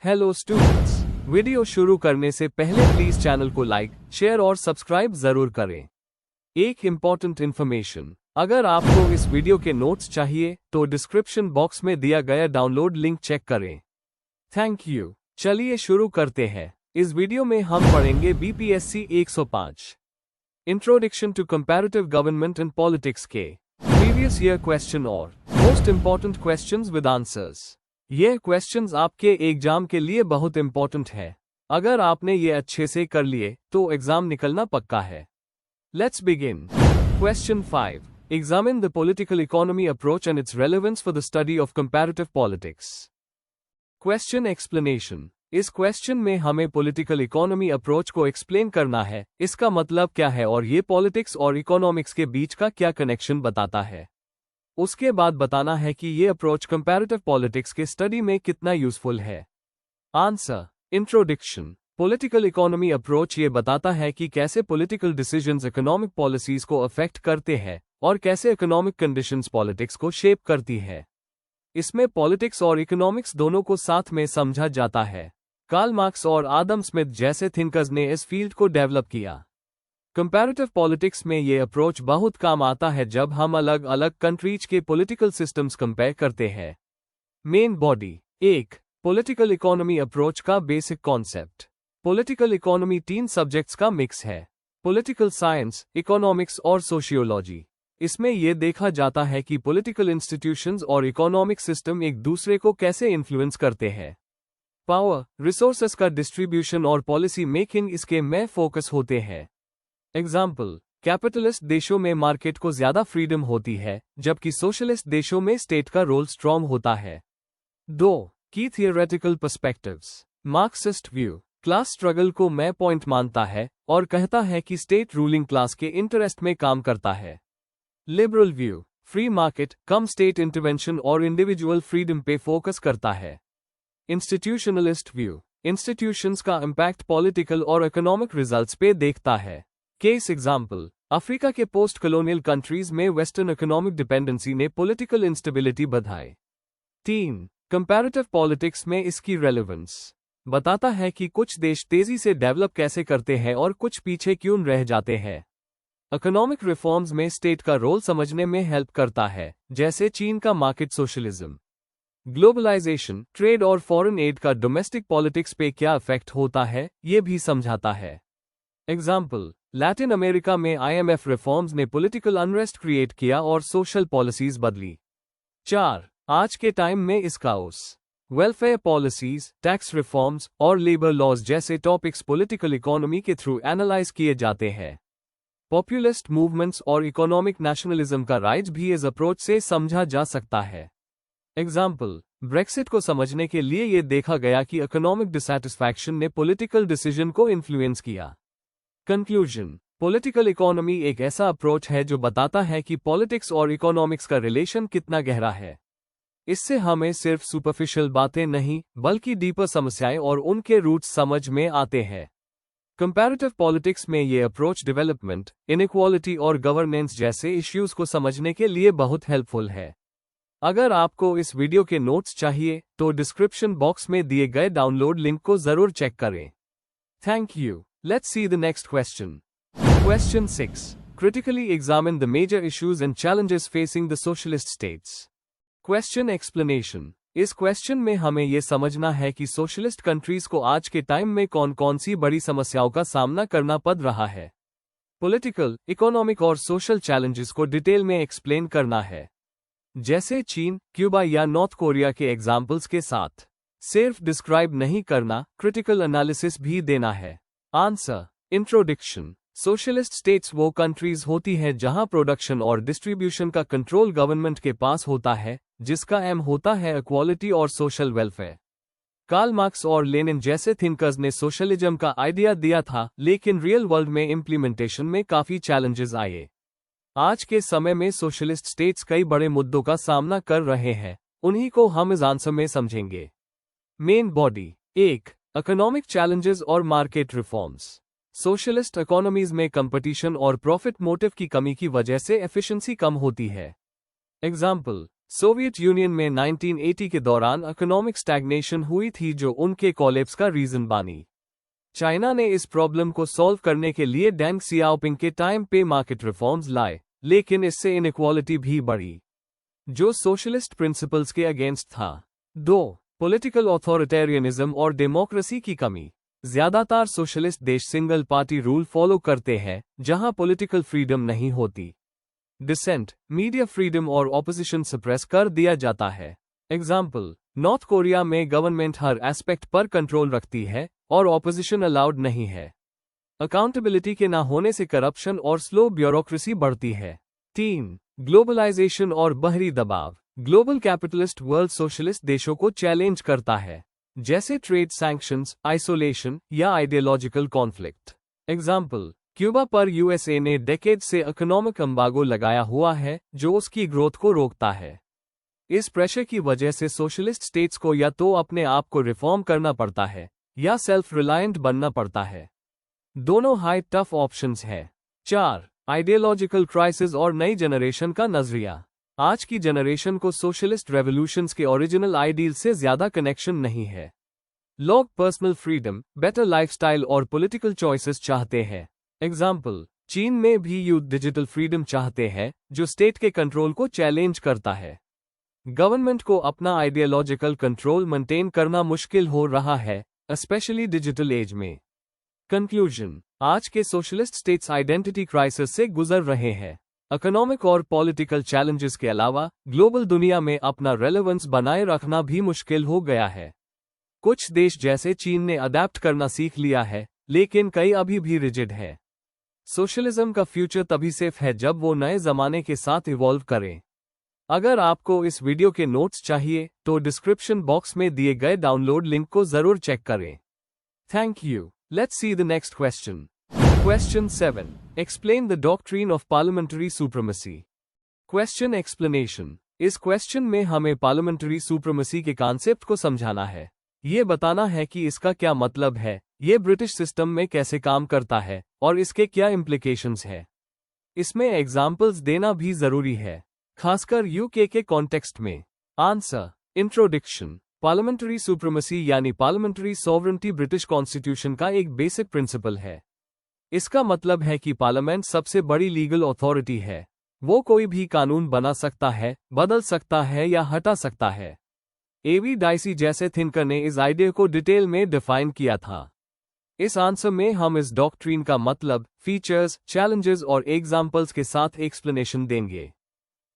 Hello students, video शुरू करने से पहले प्लीज चैनल को लाइक, शेयर और सब्सक्राइब जरूर करें। एक इम्पॉर्टेंट इन्फॉर्मेशन, अगर आपको इस वीडियो के नोट्स चाहिए तो डिस्क्रिप्शन बॉक्स में दिया गया डाउनलोड लिंक चेक करें। Thank you. चलिए शुरू करते हैं। इस वीडियो में हम पढ़ेंगे BPSC 105 introduction to comparative government and politics के प्रीवियस ईयर क्वेश्चन और most important questions with answers. ये क्वेश्चंस आपके एग्जाम के लिए बहुत इंपॉर्टेंट है। अगर आपने ये अच्छे से कर लिए तो एग्जाम निकलना पक्का है। Let's begin. Question 5, examine the political economy approach and it's relevance for the study of comparative politics. Question explanation. इस क्वेश्चन में हमें पॉलिटिकल इकोनॉमी अप्रोच को एक्सप्लेन करना है, इसका मतलब क्या है और ये पॉलिटिक्स और इकोनॉमिक्स के बीच का क्या कनेक्शन बताता है। उसके बाद बताना है कि ये अप्रोच कंपैरेटिव पॉलिटिक्स के स्टडी में कितना यूजफुल है। Answer. Introduction. Political economy approach ये बताता है कि कैसे पॉलिटिकल डिसीजंस इकोनॉमिक पॉलिसीज को अफेक्ट करते हैं और कैसे इकोनॉमिक कंडीशंस पॉलिटिक्स को शेप करती है। इसमें पॉलिटिक्स और इकोनॉमिक्स दोनों को साथ में समझा जाता है। कार्ल मार्क्स और आदम स्मिथ जैसे थिंकर्स ने इस फील्ड को डेवलप किया। कंपैरेटिव पॉलिटिक्स में ये अप्रोच बहुत काम आता है जब हम अलग अलग कंट्रीज के पॉलिटिकल सिस्टम्स कंपेयर करते हैं। Main body. 1. Political economy approach का basic concept. Political economy 3 subjects का मिक्स है: पॉलिटिकल साइंस, इकोनॉमिक्स और सोशियोलॉजी। इसमें यह देखा जाता है कि पॉलिटिकल इंस्टीट्यूशंस और इकोनॉमिक सिस्टम एक दूसरे को कैसे इन्फ्लुएंस करते हैं। पावर, रिसोर्सेस का डिस्ट्रीब्यूशन और पॉलिसी मेकिंग इसके में फोकस होते हैं। एग्जाम्पल, कैपिटलिस्ट देशों में मार्केट को ज्यादा फ्रीडम होती है जबकि सोशलिस्ट देशों में स्टेट का रोल स्ट्रॉन्ग होता है। 2. की theoretical perspectives. Marxist view class struggle को मैं पॉइंट मानता है और कहता है कि स्टेट रूलिंग क्लास के इंटरेस्ट में काम करता है। लिबरल व्यू फ्री मार्केट, कम स्टेट इंटरवेंशन और इंडिविजुअल फ्रीडम पे फोकस करता है। इंस्टीट्यूशनलिस्ट व्यू इंस्टीट्यूशंस का इम्पैक्ट पॉलिटिकल और इकोनॉमिक रिजल्ट्स पे देखता है। केस एग्जाम्पल, अफ्रीका के पोस्ट कॉलोनियल कंट्रीज में वेस्टर्न इकोनॉमिक डिपेंडेंसी ने पॉलिटिकल इंस्टेबिलिटी बढ़ाई। 3. कंपैरेटिव पॉलिटिक्स में इसकी रेलेवेंस बताता है कि कुछ देश तेजी से डेवलप कैसे करते हैं और कुछ पीछे क्यों रह जाते हैं। इकोनॉमिक रिफॉर्म्स में स्टेट का रोल समझने में हेल्प करता है, जैसे चीन का मार्केट सोशलिज्म। ग्लोबलाइजेशन, ट्रेड और फॉरेन एड का डोमेस्टिक पॉलिटिक्स पे क्या इफेक्ट होता है, ये भी समझाता है। एग्जाम्पल, लैटिन अमेरिका में IMF रिफॉर्म्स ने पॉलिटिकल अनरेस्ट क्रिएट किया और सोशल पॉलिसीज बदली। 4. आज के टाइम में इसका वेलफेयर पॉलिसीज, टैक्स रिफॉर्म्स और लेबर लॉज जैसे टॉपिक्स पॉलिटिकल इकोनॉमी के थ्रू एनालाइज किए जाते हैं। पॉपुलिस्ट मूवमेंट्स और इकोनॉमिक नेशनलिज्म का राइज भी इस अप्रोच से समझा जा सकता है। एग्जाम्पल, ब्रेक्सिट को समझने के लिए यह देखा गया कि इकोनॉमिक डिसैटिस्फैक्शन ने पॉलिटिकल डिसीजन को इन्फ्लुएंस किया। कंक्लूजन, पॉलिटिकल इकोनॉमी एक ऐसा अप्रोच है जो बताता है कि पॉलिटिक्स और इकोनॉमिक्स का रिलेशन कितना गहरा है। इससे हमें सिर्फ सुपरफिशियल बातें नहीं बल्कि डीपर समस्याएं और उनके रूट्स समझ में आते हैं। कंपैरेटिव पॉलिटिक्स में ये अप्रोच डेवलपमेंट, इनइक्वालिटी और गवर्नेंस जैसे इश्यूज को समझने के लिए बहुत हेल्पफुल है। अगर आपको इस वीडियो के नोट्स चाहिए तो डिस्क्रिप्शन बॉक्स में दिए गए डाउनलोड लिंक को जरूर चेक करें। Thank you. Let's see the next question. Question 6. Critically examine the major issues and challenges facing the socialist states. Question explanation. इस क्वेश्चन में हमें यह समझना है कि सोशलिस्ट कंट्रीज को आज के टाइम में कौन कौन सी बड़ी समस्याओं का सामना करना पड़ रहा है। पॉलिटिकल, इकोनॉमिक और सोशल चैलेंजेस को डिटेल में एक्सप्लेन करना है, जैसे चीन, क्यूबा या नॉर्थ कोरिया के एग्जाम्पल्स के साथ। सिर्फ डिस्क्राइब नहीं करना, क्रिटिकल एनालिसिस भी देना है। आंसर। इंट्रोडक्शन। सोशलिस्ट स्टेट्स वो कंट्रीज होती हैं जहां प्रोडक्शन और डिस्ट्रीब्यूशन का कंट्रोल गवर्नमेंट के पास होता है, जिसका एम होता है इक्वालिटी और सोशल वेलफेयर। कार्ल मार्क्स और लेनिन जैसे थिंकर्स ने सोशलिज्म का आइडिया दिया था, लेकिन रियल वर्ल्ड में इम्प्लीमेंटेशन में काफी चैलेंजेस आए। आज के समय में सोशलिस्ट स्टेट्स कई बड़े मुद्दों का सामना कर रहे हैं, उन्हीं को हम इस आंसर में समझेंगे। Main body. 1. इकोनॉमिक चैलेंजेस और मार्केट रिफॉर्म्स। सोशलिस्ट इकोनॉमीज में कंपटीशन और प्रॉफिट मोटिव की कमी की वजह से एफिशिएंसी कम होती है। एग्जाम्पल, सोवियत यूनियन में 1980 के दौरान इकोनॉमिक स्टैग्नेशन हुई थी जो उनके कोलैप्स का रीजन बनी। चाइना ने इस प्रॉब्लम को सॉल्व करने के लिए डेंग सियाओपिंग के टाइम पे मार्केट रिफॉर्म्स लाए, लेकिन इससे इनइक्वालिटी भी बढ़ी, जो सोशलिस्ट प्रिंसिपल्स के अगेंस्ट था। 2. पॉलिटिकल ऑथोरिटेरियनिज्म और डेमोक्रेसी की कमी। ज्यादातर सोशलिस्ट देश सिंगल पार्टी रूल फॉलो करते हैं, जहां पॉलिटिकल फ्रीडम नहीं होती। डिसेंट, मीडिया फ्रीडम और ऑपोजिशन सप्रेस कर दिया जाता है। एग्जाम्पल, नॉर्थ कोरिया में गवर्नमेंट हर एस्पेक्ट पर कंट्रोल रखती है और ऑपोजिशन अलाउड नहीं है। अकाउंटेबिलिटी के न होने से करप्शन और स्लो ब्यूरोक्रेसी बढ़ती है। 3. ग्लोबलाइजेशन और बाहरी दबाव। ग्लोबल कैपिटलिस्ट वर्ल्ड सोशलिस्ट देशों को चैलेंज करता है, जैसे ट्रेड सैंक्शंस, आइसोलेशन या आइडियोलॉजिकल कॉन्फ्लिक्ट। एग्जाम्पल, क्यूबा पर यूएसए ने डेकेड से इकोनॉमिक एम्बार्गो लगाया हुआ है, जो उसकी ग्रोथ को रोकता है। इस प्रेशर की वजह से सोशलिस्ट स्टेट्स को या तो अपने आप को रिफॉर्म करना पड़ता है या सेल्फ रिलायंट बनना पड़ता है। दोनों हाई टफ ऑप्शंस है। 4. आइडियोलॉजिकल क्राइसिस और नई जनरेशन का नजरिया। आज की जनरेशन को सोशलिस्ट रेवोल्यूशंस के ओरिजिनल आइडियल से ज्यादा कनेक्शन नहीं है। लोग पर्सनल फ्रीडम, बेटर लाइफस्टाइल और पॉलिटिकल चॉइसेस चाहते हैं। एग्जाम्पल, चीन में भी यूथ डिजिटल फ्रीडम चाहते हैं, जो स्टेट के कंट्रोल को चैलेंज करता है। गवर्नमेंट को अपना आइडियोलॉजिकल कंट्रोल मेंटेन करना मुश्किल हो रहा है, स्पेशली डिजिटल एज में। कंक्लूजन, आज के सोशलिस्ट स्टेट्स आइडेंटिटी क्राइसिस से गुजर रहे हैं। इकोनॉमिक और पॉलिटिकल चैलेंजेस के अलावा ग्लोबल दुनिया में अपना रेलेवेंस बनाए रखना भी मुश्किल हो गया है। कुछ देश जैसे चीन ने अडेप्ट करना सीख लिया है, लेकिन कई अभी भी रिजिड है। सोशलिज्म का फ्यूचर तभी सेफ है जब वो नए जमाने के साथ इवॉल्व करें। अगर आपको इस वीडियो के नोट्स चाहिए तो डिस्क्रिप्शन बॉक्स में दिए गए डाउनलोड लिंक को जरूर चेक करें। Thank you. Let's see the next question. Question 7. Explain the doctrine of parliamentary supremacy. Question explanation. इस क्वेश्चन में हमें पार्लियामेंट्री सुप्रीमेसी के कॉन्सेप्ट को समझाना है। ये बताना है कि इसका क्या मतलब है, ये ब्रिटिश सिस्टम में कैसे काम करता है और इसके क्या इम्प्लीकेशंस है। इसमें एग्जाम्पल्स देना भी जरूरी है, खासकर यूके के कॉन्टेक्स्ट में। आंसर। इंट्रोडक्शन। पार्लियामेंट्री सुप्रीमेसी यानी पार्लियामेंट्री सॉवरेंटी ब्रिटिश कॉन्स्टिट्यूशन का एक बेसिक प्रिंसिपल है। इसका मतलब है कि पार्लियामेंट सबसे बड़ी लीगल अथॉरिटी है। वो कोई भी कानून बना सकता है, बदल सकता है या हटा सकता है। एवी डाइसी जैसे थिंकर ने इस आइडिया को डिटेल में डिफाइन किया था। इस आंसर में हम इस डॉक्ट्रीन का मतलब, फीचर्स, चैलेंजेस और एग्जाम्पल्स के साथ एक्सप्लेनेशन देंगे।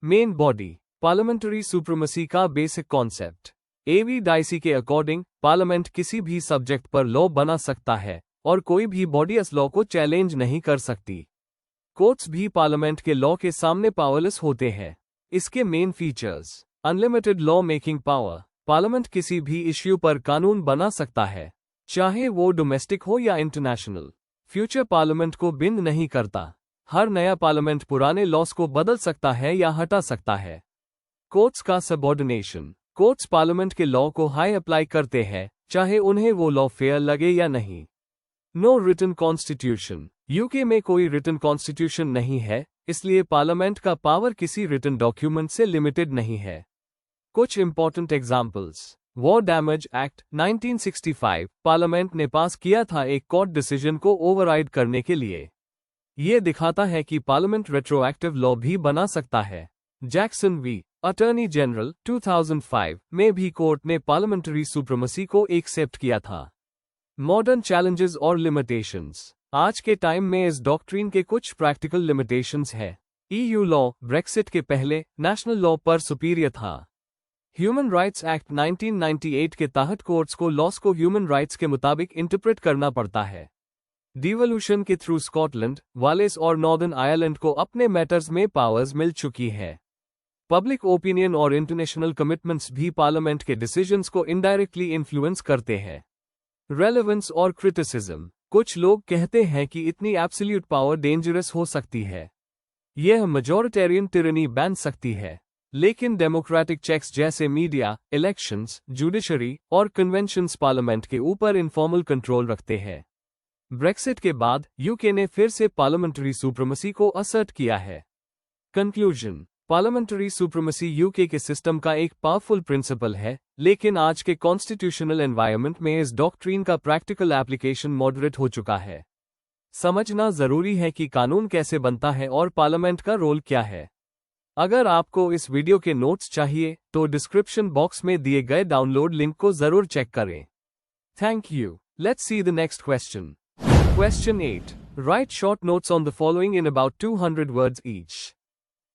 Main body. पार्लियामेंट्री सुप्रीमेसी का बेसिक कॉन्सेप्ट। एवी डाइसी के अकॉर्डिंग पार्लियामेंट किसी भी सब्जेक्ट पर लॉ बना सकता है और कोई भी बॉडी इस लॉ को चैलेंज नहीं कर सकती। कोर्ट्स भी पार्लियामेंट के लॉ के सामने पावरलेस होते हैं। इसके main features. Unlimited law making power. Parliament किसी भी इश्यू पर कानून बना सकता है, चाहे वो डोमेस्टिक हो या इंटरनेशनल। फ्यूचर पार्लियामेंट को बिंद नहीं करता। हर नया पार्लियामेंट पुराने लॉस को बदल सकता है या हटा सकता है। कोर्ट्स का सबऑर्डिनेशन। कोर्ट्स पार्लियामेंट के लॉ को हाई अप्लाई करते हैं, चाहे उन्हें वो लॉ फेयर लगे या नहीं। No written constitution. यूके में कोई रिटन कॉन्स्टिट्यूशन नहीं है, इसलिए पार्लियामेंट का पावर किसी रिटन डॉक्यूमेंट से लिमिटेड नहीं है। कुछ important examples. War damage act 1965 parliament ने पास किया था एक कोर्ट डिसीजन को ओवरराइड करने के लिए। ये दिखाता है कि पार्लियामेंट रेट्रोएक्टिव लॉ भी बना सकता है। जैक्सन वी अटॉर्नी जनरल 2005 में भी कोर्ट ने पार्लियामेंट्री सुप्रीमेसी को एक्सेप्ट किया था। मॉडर्न चैलेंजेस और लिमिटेशंस। आज के टाइम में इस डॉक्ट्रीन के कुछ प्रैक्टिकल लिमिटेशंस है। ईयू लॉ ब्रेक्सिट के पहले नेशनल लॉ पर सुपीरियर था। ह्यूमन राइट्स एक्ट 1998 के तहत कोर्ट्स को लॉस को ह्यूमन राइट्स के मुताबिक इंटरप्रेट करना पड़ता है। डिवोल्यूशन के थ्रू स्कॉटलैंड, वालेस और नॉर्दर्न आयरलैंड को अपने मैटर्स में पावर्स मिल चुकी है। पब्लिक ओपिनियन और इंटरनेशनल कमिटमेंट्स भी पार्लियामेंट के डिसीजंस को इनडायरेक्टली इन्फ्लुएंस करते हैं। रेलेवेंस और क्रिटिसिज्म। कुछ लोग कहते हैं कि इतनी एब्सोल्यूट पावर डेंजरस हो सकती है। यह मेजॉरिटेरियन टिरनी बन सकती है, लेकिन डेमोक्रेटिक चेक्स जैसे मीडिया, इलेक्शंस, जुडिशरी और कन्वेंशंस पार्लियामेंट के ऊपर इनफॉर्मल कंट्रोल रखते हैं। ब्रेक्सिट के बाद यूके ने फिर से पार्लियामेंट्री सुप्रीमेसी को असर्ट किया है। कंक्लूजन। पार्लियामेंट्री सुप्रीमेसी यूके के सिस्टम का एक पावरफुल प्रिंसिपल है, लेकिन आज के कॉन्स्टिट्यूशनल एनवायरनमेंट में इस डॉक्ट्रिन का प्रैक्टिकल एप्लीकेशन मॉडरेट हो चुका है। समझना जरूरी है कि कानून कैसे बनता है और पार्लियामेंट का रोल क्या है। अगर आपको इस वीडियो के नोट्स चाहिए तो डिस्क्रिप्शन बॉक्स में दिए गए डाउनलोड लिंक को जरूर चेक करें। Thank you. Let's see the next question. Question 8. Write short notes on the following in about 200 words each.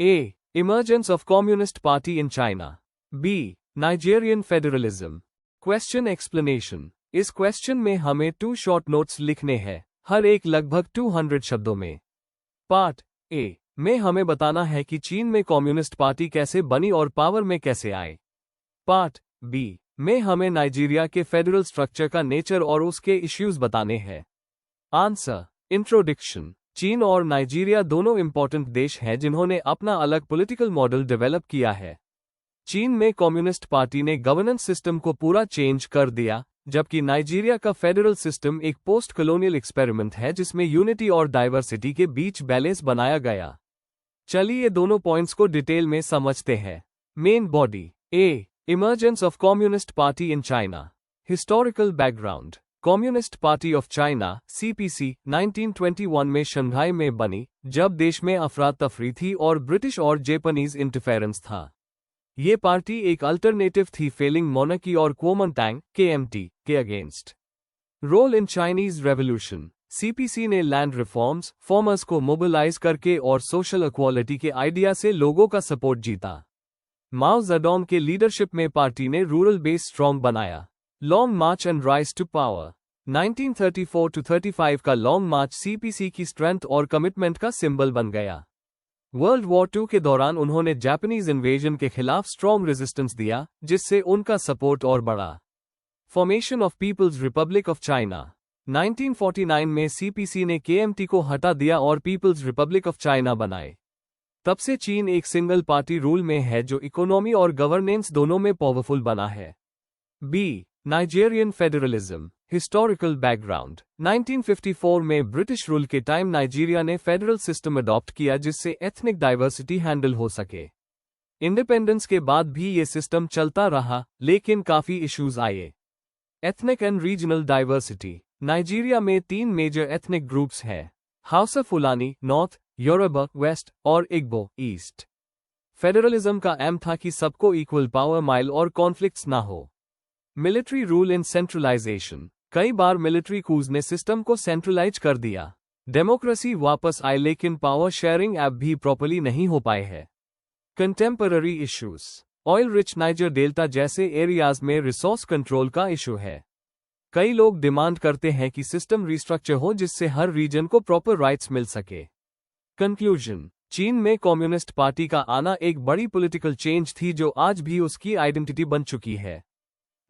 A. Emergence of Communist Party in China. B. Nigerian Federalism. Question explanation. इस question में हमें 2 short notes लिखने हैं, हर एक लगभग 200 शब्दों में। Part A में हमें बताना है कि चीन में कम्युनिस्ट पार्टी कैसे बनी और पावर में कैसे आए। पार्ट बी में हमें नाइजीरिया के फेडरल स्ट्रक्चर का नेचर और उसके इश्यूज बताने हैं। आंसर। इंट्रोडक्शन। चीन और नाइजीरिया दोनों इंपॉर्टेंट देश हैं जिन्होंने अपना अलग पॉलिटिकल मॉडल डेवलप किया है। चीन में कम्युनिस्ट पार्टी ने गवर्नेंस सिस्टम को पूरा चेंज कर दिया, जबकि नाइजीरिया का फेडरल सिस्टम एक पोस्ट कॉलोनियल एक्सपेरिमेंट है जिसमें यूनिटी और डाइवर्सिटी के बीच बैलेंस बनाया गया। चलिए दोनों पॉइंट्स को डिटेल में समझते हैं। Main body. A. Emergence of communist party in China. Historical background. Communist party of China (CPC) 1921 में शंघाई में बनी, जब देश में अफरा तफरी थी और ब्रिटिश और जापानीज इंटरफेरेंस था। ये पार्टी एक अल्टरनेटिव थी फेलिंग मोनार्की और कुओमिंटांग (KMT) के against. Role in Chinese revolution. CPC ने लैंड रिफॉर्म्स, फार्मर्स को मोबिलाइज करके और सोशल इक्वालिटी के आइडिया से लोगों का सपोर्ट जीता। माओ जेडोंग के लीडरशिप में पार्टी ने रूरल बेस स्ट्रॉन्ग बनाया। Long march and rise to power. 1934-35 का लॉन्ग मार्च CPC की स्ट्रेंथ और कमिटमेंट का सिंबल बन गया। वर्ल्ड वॉर II के दौरान उन्होंने जापानीज इन्वेजन के खिलाफ स्ट्रॉन्ग रेजिस्टेंस दिया, जिससे उनका सपोर्ट और बढ़ा। Formation of people's republic of China. 1949 में CPC ने KMT को हटा दिया और पीपल्स रिपब्लिक ऑफ चाइना बनाए। तब से चीन एक सिंगल पार्टी रूल में है जो इकोनॉमी और गवर्नेंस दोनों में पावरफुल बना है। B. Nigerian federalism. Historical background. 1954 में ब्रिटिश रूल के टाइम नाइजीरिया ने फेडरल सिस्टम अडॉप्ट किया जिससे एथनिक डाइवर्सिटी हैंडल हो सके। इंडिपेंडेंस के बाद भी ये सिस्टम चलता रहा, लेकिन काफी इश्यूज आए। Ethnic and regional diversity. Nigeria में 3 मेजर एथनिक ग्रुप्स हैं: Hausa Fulani north, Yoruba west और इग्बो ईस्ट। फेडरलिज्म का एम था कि सबको इक्वल पावर माइल और कॉन्फ्लिक्ट्स ना हो। Military rule in centralisation. कई बार मिलिट्री कूज ने सिस्टम को सेंट्रलाइज कर दिया। डेमोक्रेसी वापस आए लेकिन पावर शेयरिंग ऐप भी प्रॉपर्ली नहीं हो पाए है। Contemporary issues. Oil rich niger delta जैसे एरियाज में रिसोर्स कंट्रोल का इशू है। कई लोग डिमांड करते हैं कि सिस्टम रिस्ट्रक्चर हो जिससे हर रीजन को प्रॉपर राइट्स मिल सके। कंक्लूजन। चीन में कम्युनिस्ट पार्टी का आना एक बड़ी पॉलिटिकल चेंज थी जो आज भी उसकी आइडेंटिटी बन चुकी है।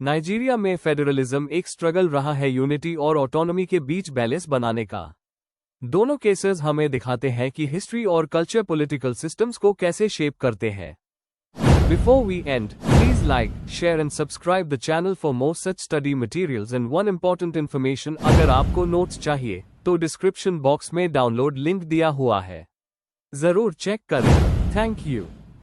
नाइजीरिया में फेडरलिज्म एक स्ट्रगल रहा है यूनिटी और ऑटोनॉमी के बीच बैलेंस बनाने का। दोनों केसेस हमें दिखाते हैं कि हिस्ट्री और कल्चर पॉलिटिकल सिस्टम्स को कैसे शेप करते हैं। Before we end, please like, share and subscribe the channel for more such study materials and one important information. अगर आपको नोट्स चाहिए तो डिस्क्रिप्शन बॉक्स में डाउनलोड लिंक दिया हुआ है, जरूर चेक करें। Thank you.